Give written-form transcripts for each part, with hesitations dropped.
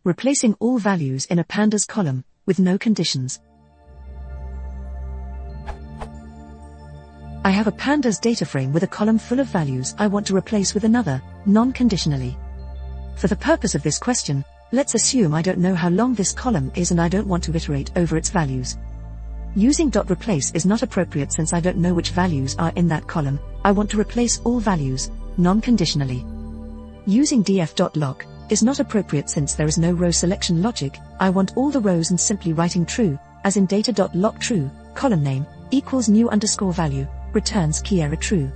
replacing all values in a Pandas column, with no conditions. I have a Pandas data frame with a column full of values I want to replace with another, non-conditionally. For the purpose of this question, let's assume I don't know how long this column is and I don't want to iterate over its values. Using .replace is not appropriate since I don't know which values are in that column. I want to replace all values, non-conditionally. Using df.lock is not appropriate since there is no row selection logic. I want all the rows and simply writing true, as in data.lock true, column name, equals new underscore value, returns key error true.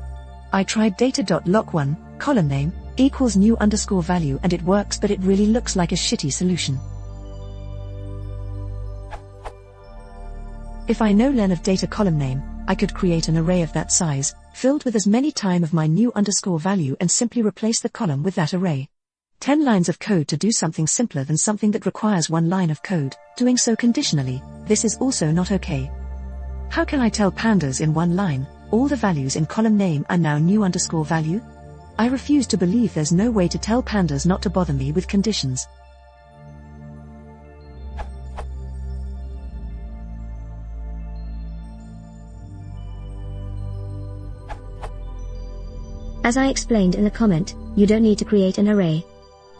I tried data.lock1, column name, equals new underscore value and it works, but it really looks like a shitty solution. If I know len of data column name, I could create an array of that size, filled with as many time of my new underscore value and simply replace the column with that array. 10 lines of code to do something simpler than something that requires 1 line of code, doing so conditionally, this is also not okay. How can I tell Pandas in 1 line, all the values in column name are now new underscore value? I refuse to believe there's no way to tell Pandas not to bother me with conditions. As I explained in the comment, you don't need to create an array.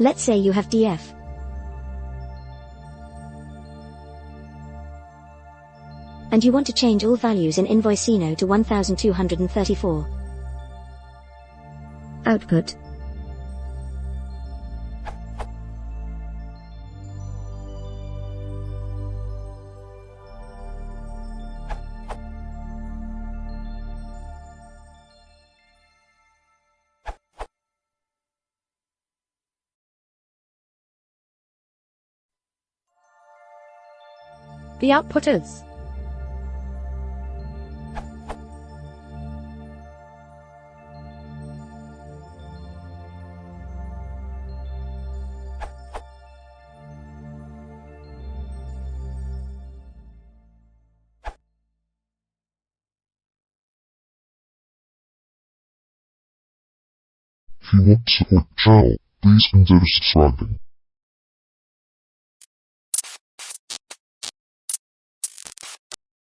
Let's say you have df. And you want to change all values in Invoicino to 1234. Output. The output is If you want to support the channel, please consider subscribing.